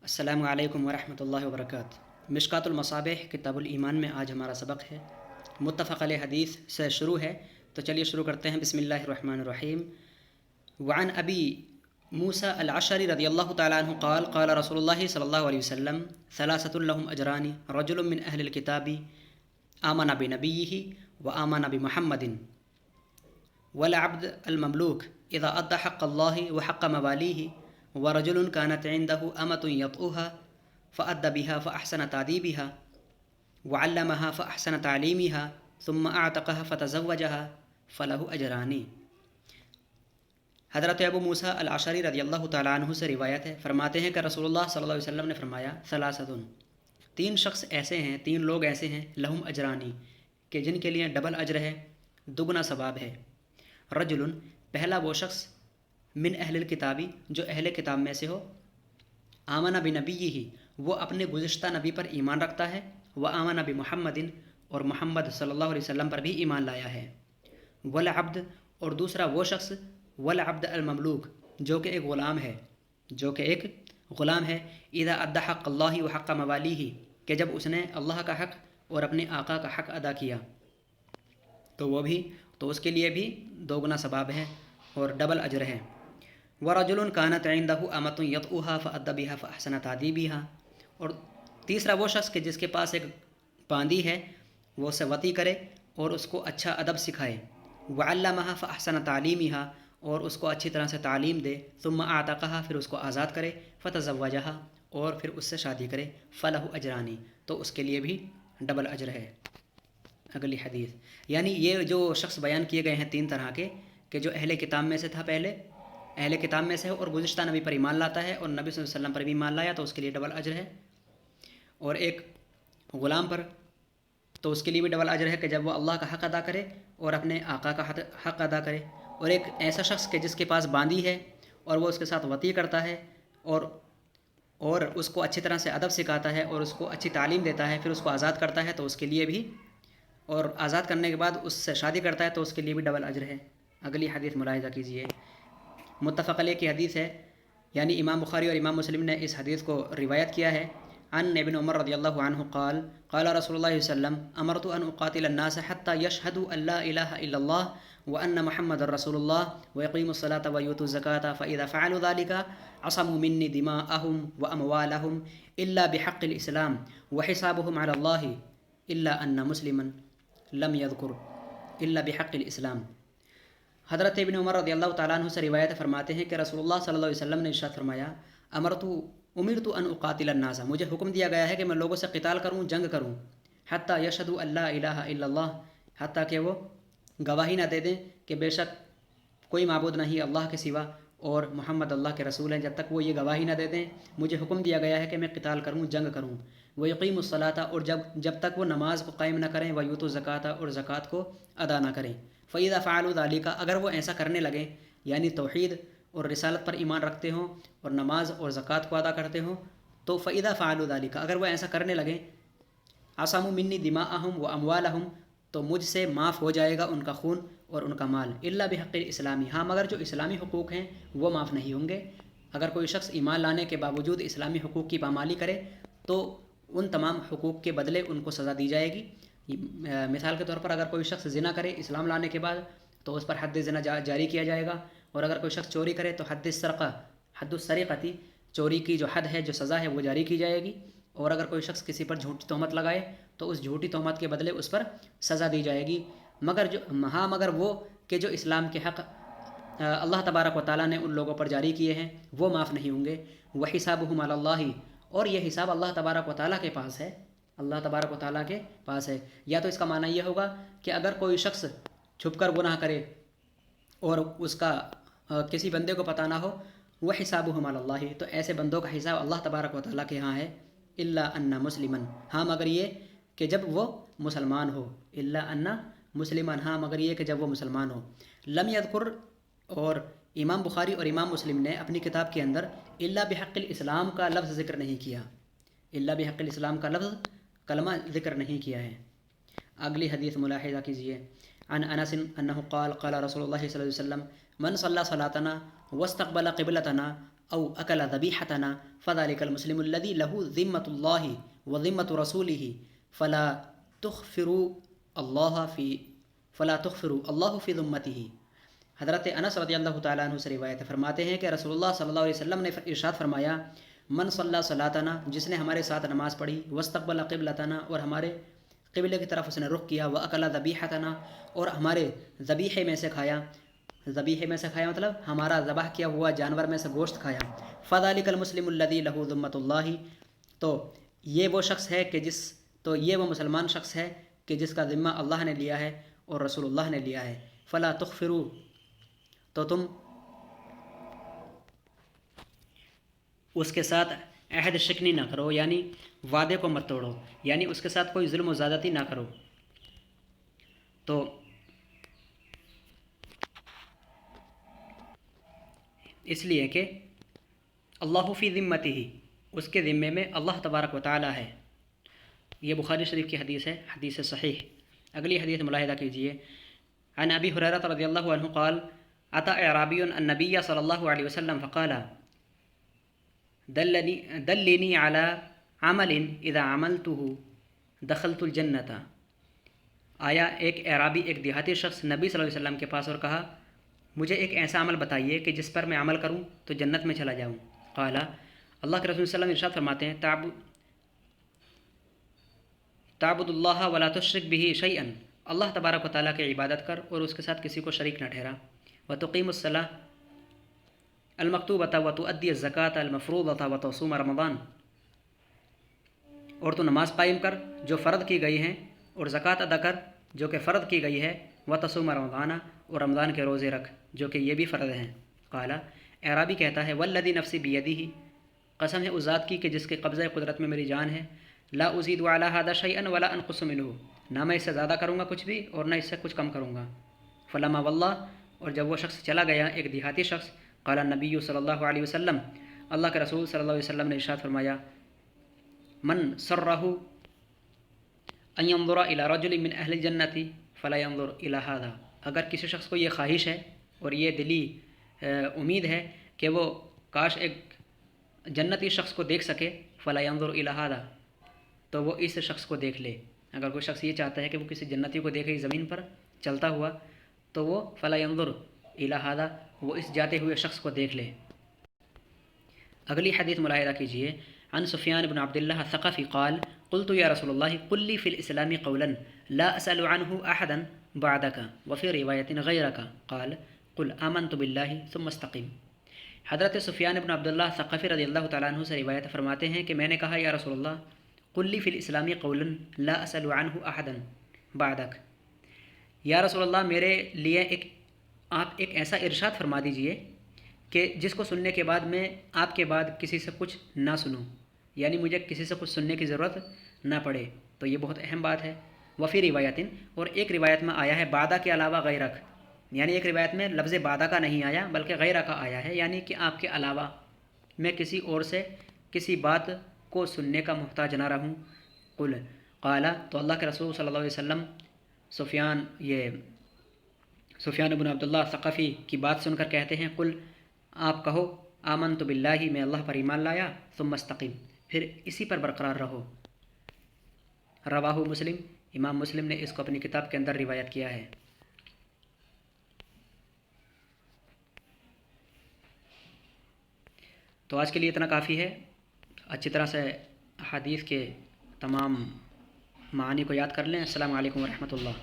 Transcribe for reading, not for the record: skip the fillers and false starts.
السلام علیکم ورحمۃ اللہ وبرکاتہ۔ مشکوٰۃ المصابیح کتاب الایمان میں آج ہمارا سبق ہے، متفق علیہ حدیث سے شروع ہے، تو چلیے شروع کرتے ہیں۔ بسم اللہ الرحمن الرحیم۔ وعن ابی موسیٰ الاشعری رضی اللہ تعالیٰ عنہ قال قال رسول اللہ صلی اللہ علیہ وسلم ثلاثۃ لهم اجران رجل من اہل الکتاب آمن بنبیہ وآمن بمحمد والعبد المملوک اذا ادى حق اللہ وحق موالیہ ورجل كانت عنده أمة يطؤها فأدى بها فأحسن تأديبها وعلمها فأحسن تعليمها ثم أعتقها فتزوجها فله أجران۔ حضرت ابو موسیٰ الاشعری رضی اللہ تعالیٰ عنہ سے روایت ہے، فرماتے ہیں کہ رسول اللہ صلی اللہ علیہ وسلم نے فرمایا ثلاثۃ، تین شخص ایسے ہیں، تین لوگ ایسے ہیں، لہم اجرانی کہ جن کے لیے ڈبل اجر ہے، دگنا ثواب ہے۔ رجل، پہلا وہ شخص، من اہل الکتابی، جو اہل کتاب میں سے ہو، آمن بنبیہ، وہ اپنے گزشتہ نبی پر ایمان رکھتا ہے، وآمن بمحمد، اور محمد صلی اللہ علیہ وسلم پر بھی ایمان لایا ہے۔ والعبد، اور دوسرا وہ شخص، والعبد المملوک، جو کہ ایک غلام ہے، اذا ادى حق اللہ وحق موالیہ، کہ جب اس نے اللہ کا حق اور اپنے آقا کا حق ادا کیا تو اس کے لیے بھی دوگنا ثواب ہے اور ڈبل اجر ہے۔ ورجل كانت عنده أمة يطؤها فأدى بها فأحسن تأديبها، اور تیسرا وہ شخص کہ جس کے پاس ایک باندی ہے، وہ اسے وطی کرے اور اس کو اچھا ادب سکھائے، وعلمها فأحسن تعليمها، اور اس کو اچھی طرح سے تعلیم دے، ثم اعتقها، پھر اس کو آزاد کرے، فتزوجها، اور پھر اس سے شادی کرے، فله اجران، تو اس کے لیے بھی ڈبل اجر ہے۔ اگلی حدیث، یعنی یہ جو شخص بیان کیے گئے ہیں تین طرح کے، کہ جو اہل کتاب میں سے تھا، پہلے اہل کتاب میں سے ہے اور گزشتہ نبی پر ایمان لاتا ہے اور نبی صلی اللہ علیہ وسلم پر بھی ایمان لایا، تو اس کے لیے ڈبل اجر ہے۔ اور ایک غلام پر، تو اس کے لیے بھی ڈبل اجر ہے کہ جب وہ اللہ کا حق ادا کرے اور اپنے آقا کا حق ادا کرے۔ اور ایک ایسا شخص کہ جس کے پاس باندی ہے اور وہ اس کے ساتھ وطی کرتا ہے اور اس کو اچھی طرح سے ادب سکھاتا ہے اور اس کو اچھی تعلیم دیتا ہے، پھر اس کو آزاد کرتا ہے، تو اس کے لیے بھی، اور آزاد کرنے کے بعد اس سے شادی کرتا ہے، تو اس کے لیے بھی ڈبل اجر ہے۔ اگلی حدیث ملاحظہ کیجیے، متفق علیہ کی حدیث ہے، یعنی امام بخاری اور امام مسلم نے اس حدیث کو روایت کیا ہے۔ عن ابن عمر رضی اللہ عنہ قال قال رسول اللہ صلی اللہ علیہ وسلم امرت ان اقاتل الناس حتى يشهدوا ان لا اله الا الله وان محمد رسول الله ويقيموا الصلاة ويؤتوا الزكاة فاذا فعلوا ذلك عصموا مني دماءهم واموالهم الا بحق الاسلام وحسابهم على الله الا ان مسلما لم يذكر الا بحق الاسلام۔ حضرت ابن عمر رضی اللہ تعالیٰ عنہ سے روایت فرماتے ہیں کہ رسول اللہ صلی اللہ علیہ وسلم نے ارشاد فرمایا، امرت ان اقاتل الناس، مجھے حکم دیا گیا ہے کہ میں لوگوں سے قتال کروں، جنگ کروں، حتی یشہدوا ان لا الہ الا اللہ، حتیٰ کہ وہ گواہی نہ دے دیں کہ بے شک کوئی معبود نہیں اللہ کے سوا اور محمد اللہ کے رسول ہیں، جب تک وہ یہ گواہی نہ دے دیں مجھے حکم دیا گیا ہے کہ میں قتال کروں، جنگ کروں۔ ویقیموا الصلاۃ، اور جب تک وہ نماز کو قائم نہ کریں، ویؤتوا الزکاۃ، اور زکوٰۃ کو ادا نہ کریں۔ فَإِذَا فَعَلُوا ذَلِكَ، اگر وہ ایسا کرنے لگیں، یعنی توحید اور رسالت پر ایمان رکھتے ہوں اور نماز اور زکوٰۃ کو ادا کرتے ہوں، تو فَإِذَا فَعَلُوا ذَلِكَ، اگر وہ ایسا کرنے لگیں، عَصَمُوا مِنِّي دِمَاءَهُمْ وَأَمْوَالَهُمْ، تو مجھ سے معاف ہو جائے گا ان کا خون اور ان کا مال، الا بحق الاسلامی، ہاں مگر جو اسلامی حقوق ہیں وہ معاف نہیں ہوں گے۔ اگر کوئی شخص ایمان لانے کے باوجود اسلامی حقوق کی پامالی کرے تو ان تمام حقوق کے بدلے ان کو سزا دی جائے گی۔ مثال کے طور پر اگر کوئی شخص زنا کرے اسلام لانے کے بعد تو اس پر حد زنا جاری کیا جائے گا، اور اگر کوئی شخص چوری کرے تو حد السرقہ، چوری کی جو حد ہے، جو سزا ہے، وہ جاری کی جائے گی۔ اور اگر کوئی شخص کسی پر جھوٹی تہمت لگائے تو اس جھوٹی تہمت کے بدلے اس پر سزا دی جائے گی، مگر وہ کہ جو اسلام کے حق اللہ تبارک و تعالیٰ نے ان لوگوں پر جاری کیے ہیں وہ معاف نہیں ہوں گے۔ وحسابهم علی اللہ، اور یہ حساب اللہ تبارک و تعالیٰ کے پاس ہے، اللہ تبارک و تعالیٰ کے پاس ہے۔ یا تو اس کا معنی یہ ہوگا کہ اگر کوئی شخص چھپ کر گناہ کرے اور اس کا کسی بندے کو پتہ نہ ہو، وحسابهم علی اللہ، تو ایسے بندوں کا حساب اللہ تبارک و تعالیٰ کے ہاں ہے، الا ان مسلما، ہاں مگر یہ کہ جب وہ مسلمان ہو، الا ان مسلما، ہاں مگر یہ کہ جب وہ مسلمان ہو۔ لم یذکر، اور امام بخاری اور امام مسلم نے اپنی کتاب کے اندر الا بحق الاسلام کا لفظ ذکر نہیں کیا، الا بحق الاسلام کا لفظ کلمہ ذکر نہیں کیا ہے۔ اگلی حدیث ملاحظہ کیجیے، عن انس انه قال قال رسول اللہ صلی اللہ علیہ وسلم من صلی صلاتنا واستقبل قبلتنا أو أكل ذبيحتنا فذلك المسلم الذي له ذمة الله وذمة رسوله فلا تخفروا الله في ذمته۔ حضرت انس رضی اللہ تعالیٰ عنہ سے روایت فرماتے ہیں کہ رسول اللہ صلی اللہ علیہ وسلم نے ارشاد فرمایا، من صلی صلاتنا، جس نے ہمارے ساتھ نماز پڑھی، واستقبل قبلتنا، اور ہمارے قبلے کی طرف اس نے رخ کیا، واکل ذبیحتنا، اور ہمارے ذبیحے میں سے کھایا، ذبیحے میں سے کھایا مطلب ہمارا ذبح کیا ہوا جانور میں سے گوشت کھایا، فذلک المسلم الذی لہ ذمۃ اللہ، تو یہ وہ شخص ہے کہ یہ وہ مسلمان شخص ہے کہ جس کا ذمہ اللہ نے لیا ہے اور رسول اللہ نے لیا ہے۔ فلا تخفروا، تو تم اس کے ساتھ عہد شکنی نہ کرو، یعنی وعدے کو مت توڑو، یعنی اس کے ساتھ کوئی ظلم و زیادتی نہ کرو۔ تو اس لیے کہ اللہ فی ذمتہ، اس کے ذمے میں اللہ تبارک و تعالی ہے۔ یہ بخاری شریف کی حدیث ہے، حدیث صحیح۔ اگلی حدیث ملاحظہ کیجیے، عن ابی ہریرہ رضی اللہ عنہ قال اتى اعرابی النبی صلی اللہ علیہ وسلم فقال دلنی علی عمل اذا عملته دخلت الجنۃ۔ آیا ایک اعرابی، ایک دیہاتی شخص نبی صلی اللہ علیہ وسلم کے پاس اور کہا، مجھے ایک ایسا عمل بتائیے کہ جس پر میں عمل کروں تو جنت میں چلا جاؤں۔ قال، اللہ کے رسول صلی اللہ علیہ وسلم ارشاد فرماتے ہیں، تعبد اللہ ولا تشرک بہ شیئا، اللہ تبارک و تعالیٰ کی عبادت کر اور اس کے ساتھ کسی کو شریک نہ ٹھہرا۔ وتقیم الصلاۃ المکتوبۃ وتؤدی الزکاۃ المفروضۃ وتصوم رمضان، اور تو نماز قائم کر جو فرض کی گئی ہیں اور زکوٰۃ ادا کر جو کہ فرض کی گئی ہے، وتصوم رمضان، اور رمضان کے روزے رکھ جو کہ یہ بھی فرض ہیں۔ قال، اعرابی کہتا ہے، والذی نفسی بیدہ، قسم ہے اس ذات کی کہ جس کے قبضہ قدرت میں میری جان ہے، لا ازید علی ھذا شیئا ولا انقص منہ، نہ میں اس سے زیادہ کروں گا کچھ بھی اور نہ اس سے کچھ کم کروں گا۔ فلما واللہ، اور جب وہ شخص چلا گیا، ایک دیہاتی شخص، قال النبی صلی اللہ علیہ وسلم، اللہ کے رسول صلی اللہ علیہ وسلم نے ارشاد فرمایا، من سرہ ان ينظر الى رجل من اہل الجنۃ فلا ينظر الى ھذا، اگر کسی شخص کو یہ خواہش ہے اور یہ دلی امید ہے کہ وہ کاش ایک جنتی شخص کو دیکھ سکے، فلا ينظر الى ھذا، تو وہ اس شخص کو دیکھ لے۔ اگر کوئی شخص یہ چاہتا ہے کہ وہ کسی جنتی کو دیکھے زمین پر چلتا ہوا، تو وہ فلا ينظر الى ھذا، وہ اس جاتے ہوئے شخص کو دیکھ لے۔ اگلی حدیث ملاحظہ کیجیے، عن سفیان بن عبد اللہ الثقفی قال قلت یا رسول اللہ قل لی فی الاسلام قولا لا اسأل عنہ احدا بعدک وفی روایت غیرک قال قل آمنت باللہ ثم استقم۔ حضرت سفیان بن عبد اللہ ثقفی رضی اللہ تعالیٰ عنہ سے روایت فرماتے ہیں کہ میں نے کہا، یا رسول اللہ، قل لی فی الاسلام قولا لا اسأل عنہ احدا بعدک، یا رسول اللہ میرے لیے آپ ایک ایسا ارشاد فرما دیجئے کہ جس کو سننے کے بعد میں آپ کے بعد کسی سے کچھ نہ سنوں، یعنی مجھے کسی سے کچھ سننے کی ضرورت نہ پڑے۔ تو یہ بہت اہم بات ہے۔ وفی روایت، اور ایک روایت میں آیا ہے بعدہ کے علاوہ غیرک، یعنی ایک روایت میں لفظ بعدہ کا نہیں آیا بلکہ غیرہ کا آیا ہے، یعنی کہ آپ کے علاوہ میں کسی اور سے کسی بات کو سننے کا محتاج نہ رہوں۔ قل، قال، تو اللہ کے رسول صلی اللہ علیہ وسلم سفیان بن عبداللہ ثقفی کی بات سن کر کہتے ہیں، قل، آپ کہو، آمنت باللہ، میں اللہ پر ایمان لایا، ثم استقم، پھر اسی پر برقرار رہو۔ رواہ مسلم، امام مسلم نے اس کو اپنی کتاب کے اندر روایت کیا ہے۔ تو آج کے لیے اتنا کافی ہے۔ اچھی طرح سے حدیث کے تمام معانی کو یاد کر لیں۔ السلام علیکم ورحمۃ اللہ۔